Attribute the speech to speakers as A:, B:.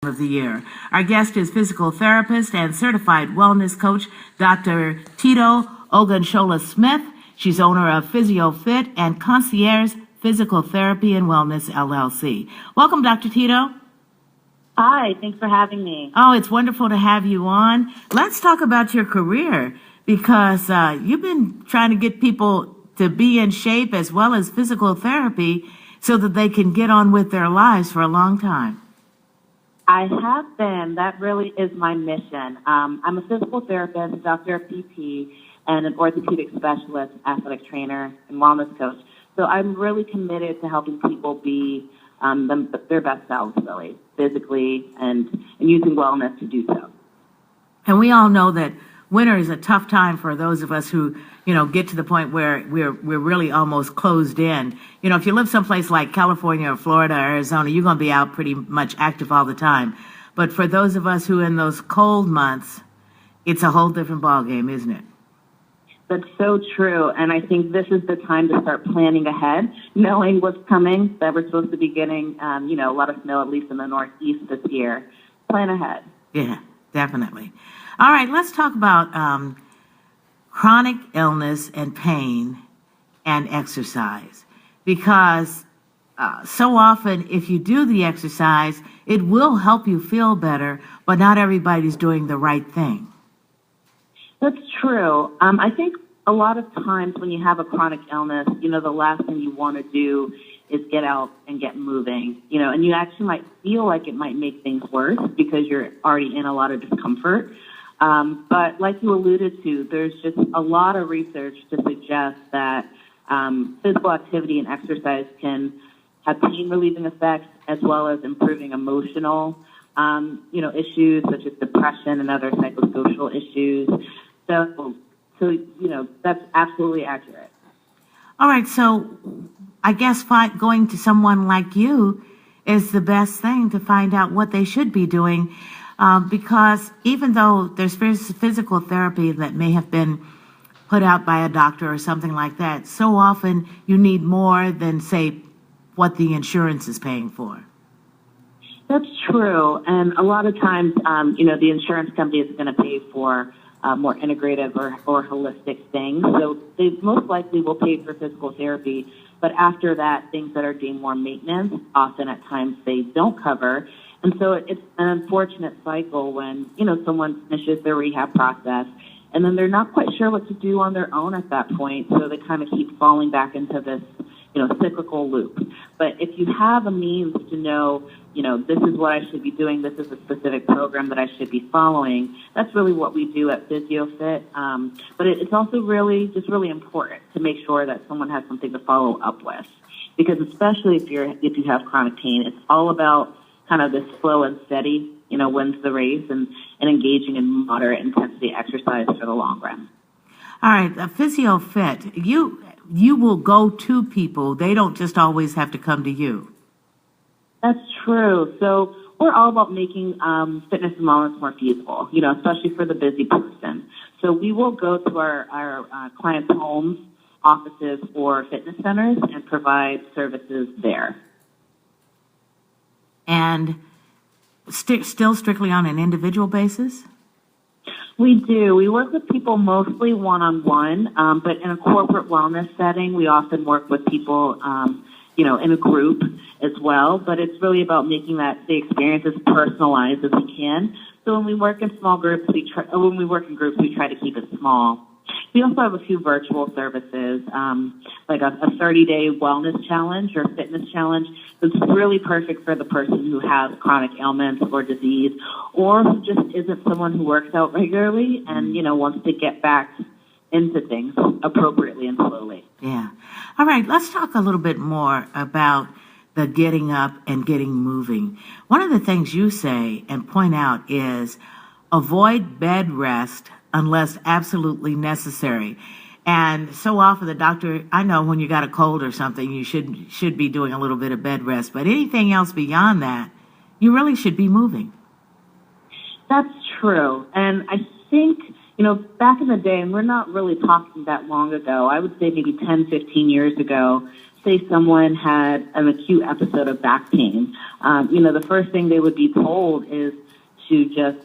A: of the year. Our guest is physical therapist and certified wellness coach, Dr. Tito Ogunsola-Smith. She's owner of PhysioFit and Concierge Physical Therapy and Wellness, LLC. Welcome, Dr. Tito.
B: Hi, thanks for having me.
A: Oh, it's wonderful to have you on. Let's talk about your career because you've been trying to get people to be in shape as well as physical therapy so that they can get on with their lives for a long time.
B: I have been. That really is my mission. I'm a physical therapist, a doctor of PT, and an orthopedic specialist, athletic trainer, and wellness coach. So I'm really committed to helping people be their best selves, really, physically, and using wellness to do so.
A: And we all know that winter is a tough time for those of us who, get to the point where we're really almost closed in. If you live someplace like California or Florida or Arizona, you're going to be out pretty much active all the time. But for those of us who are in those cold months, it's a whole different ballgame, isn't it?
B: That's so true. And I think this is the time to start planning ahead, knowing what's coming, that we're supposed to be getting, a lot of snow, at least in the Northeast this year. Plan ahead.
A: Yeah, definitely. All right, let's talk about chronic illness and pain and exercise. Because so often, if you do the exercise, it will help you feel better, but not everybody's doing the right thing.
B: That's true. I think a lot of times when you have a chronic illness, the last thing you want to do is get out and get moving, and you actually might feel like it might make things worse because you're already in a lot of discomfort. But like you alluded to, there's just a lot of research to suggest that physical activity and exercise can have pain-relieving effects as well as improving emotional, issues such as depression and other psychosocial issues. So that's absolutely accurate.
A: All right, so I guess going to someone like you is the best thing to find out what they should be doing. Because even though there's physical therapy that may have been put out by a doctor or something like that, so often you need more than, say, what the insurance is paying for.
B: That's true. And a lot of times, the insurance company is going to pay for more integrative or holistic things. So they most likely will pay for physical therapy. But after that, things that are deemed more maintenance, often at times they don't cover. And so it's an unfortunate cycle when, someone finishes their rehab process and then they're not quite sure what to do on their own at that point. So they kind of keep falling back into this, cyclical loop. But if you have a means to know, this is what I should be doing, this is a specific program that I should be following, that's really what we do at PhysioFit. But it's also really important to make sure that someone has something to follow up with. Because especially if you have chronic pain, it's all about kind of this slow and steady, wins the race and engaging in moderate intensity exercise for the long run.
A: All right, PhysioFit, you will go to people. They don't just always have to come to you.
B: That's true. So we're all about making fitness and wellness more feasible, especially for the busy person. So we will go to our clients' homes, offices, or fitness centers and provide services there.
A: And still strictly on an individual basis?
B: We do. We work with people mostly one-on-one, but in a corporate wellness setting, we often work with people, in a group as well. But it's really about making the experience as personalized as we can. So when we work in small groups, we try to keep it small. We also have a few virtual services, like a 30-day wellness challenge or fitness challenge. It's really perfect for the person who has chronic ailments or disease, or who just isn't someone who works out regularly and, wants to get back into things appropriately and slowly.
A: Yeah. All right, let's talk a little bit more about the getting up and getting moving. One of the things you say and point out is avoid bed rest unless absolutely necessary. And so often the doctor, I know when you got a cold or something, you should be doing a little bit of bed rest. But anything else beyond that, you really should be moving.
B: That's true. And I think, back in the day, and we're not really talking that long ago, I would say maybe 10, 15 years ago, say someone had an acute episode of back pain, the first thing they would be told is to just